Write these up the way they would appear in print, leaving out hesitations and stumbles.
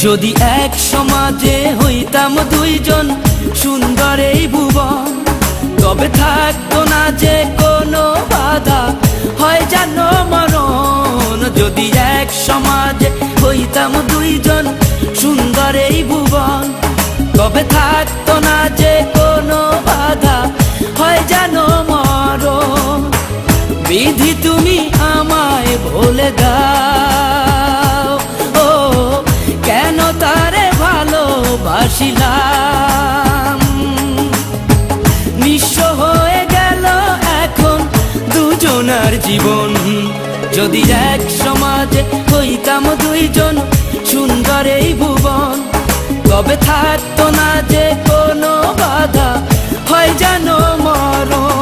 যদি এক সমাজে হইতাম দুইজন সুন্দর এই ভুবন, তবে থাকতো না যে কোনো বাধা, হয় জানো মরণ। যদি এক সমাজে হইতাম দুইজন সুন্দর এই ভুবন, তবে থাকতো না যে কোনো বাধা, হয় জানো মরণ। বিধি তুমি আমায় বলে দাও, ও কেন তারে ভালোবাসিলাম। নিঃস্ব হয়ে গেল এখন দুজনার জীবন। যদি এক সমাজে হইতাম দুইজন সুন্দর এই ভুবন, তবে থাকতো না যে কোনো বাধা, হয় জানো মরণ।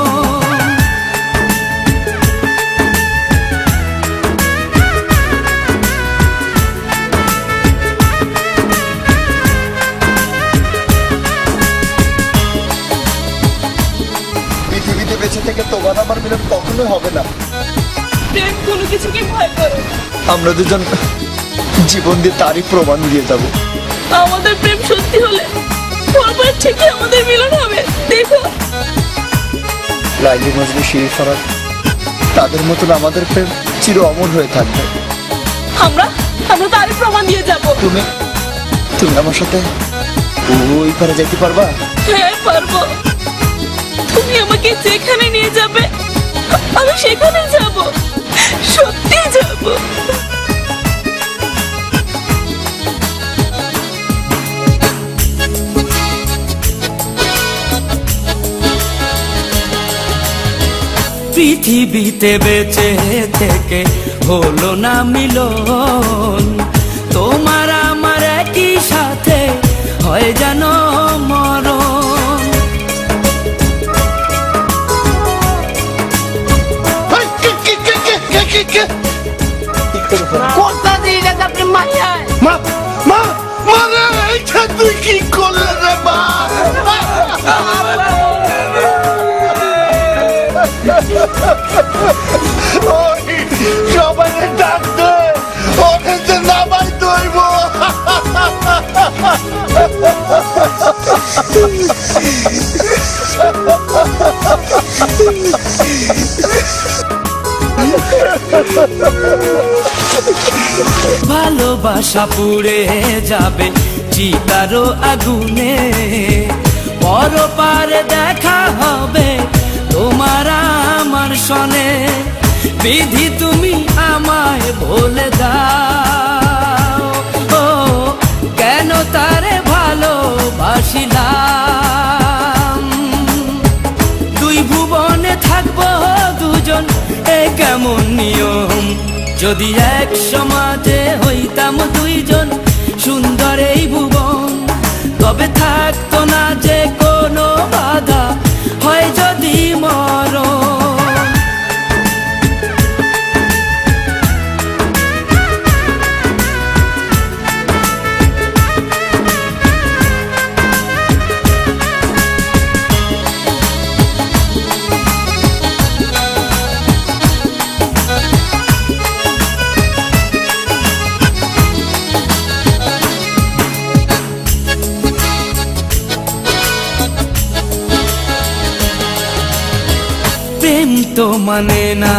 পৃথিবীতে বেঁচে থেকে তোমার আমার মিলন কখনোই হবে না। প্রেম কোনো কিছুকে ভয় করে। আমরা দুজন জীবন দিয়ে তারই প্রমাণ দিয়ে যাব। আমাদের প্রেম সত্যি হলে পরপর ঠিকই আমাদের মিলন হবে, দেখো। লাইলি মজনু শিরি ফরাদ, তাদের মতন আমাদের প্রেম চির অমর হয়ে থাকবে। আমরা তারই প্রমাণ দিয়ে যাব। তুমি আমার সাথে ওই পারে যেতে পারবা? হ্যাঁ পারবো। তুমি আমাকে যেখানে নিয়ে যাবে আমি সেখানে যাব, সত্যি যাব। পৃথিবীতে বেঁচে থেকে হলো না মিলন, তোমার আমার একই সাথে হয় জানো মরণ। তুই কি করলে রে মা? সবাই ডাকতে ওকে নামাই দইব। ভালোবাসা পুড়ে যাবে চিতারো আগুনে, পরপারে দেখা হবে তোমার আমার সনে। বিধি তুমি আমায় বলে দাও, ও কেন তারে ভালোবাসিলাম। দুই ভুবনে থাকবো দুজন, এ কেমন নিয়ম। যদি এক সমাজে হইতাম দুইজন সুন্দর এই ভুবন, তবে থাকতো না যে কোনো বাধা, হয় যদি মরণ। প্রেম তো মানে না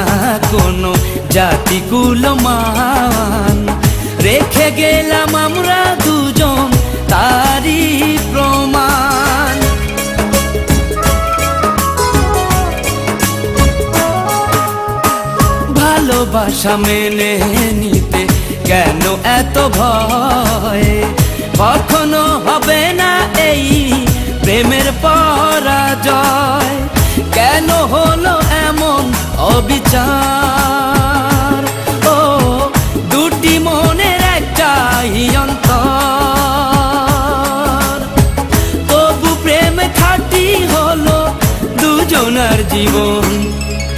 কোনো জাতি কুলমান, রেখে গেলাম আমরা দুজন তারই প্রমাণ। ভালোবাসা মেনে নিতে কেন এত ভয়, কখনো হবে না এই প্রেমের পরাজয়। কেন হলো এমন অবিচার,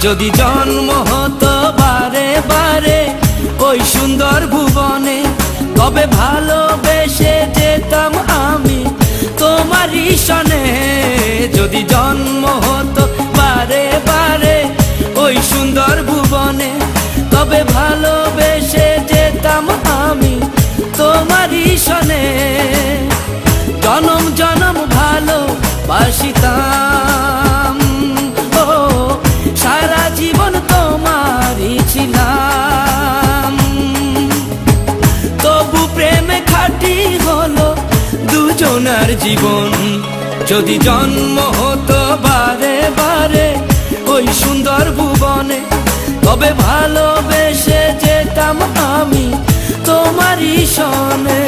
যদি জন্ম হতো বারে বারে ওই সুন্দর ভুবনে, তবে ভালোবেসে যেতাম আমি তোমারই সনে। যদি জন্ম হতো বারে বারে ওই সুন্দর ভুবনে, তবে ভালোবেসে যেতাম আমি তোমারই সনে। জনম জনম ভালোবাসিতাম, ও সারা জীবন তোমারই ছিলাম। তবু প্রেমে খাঁটি হলো দুজনার জীবন। যদি জন্ম হতো বারে বারে ওই সুন্দর ভুবনে, তবে ভালোবেসে যেতাম আমি তোমারই সনে।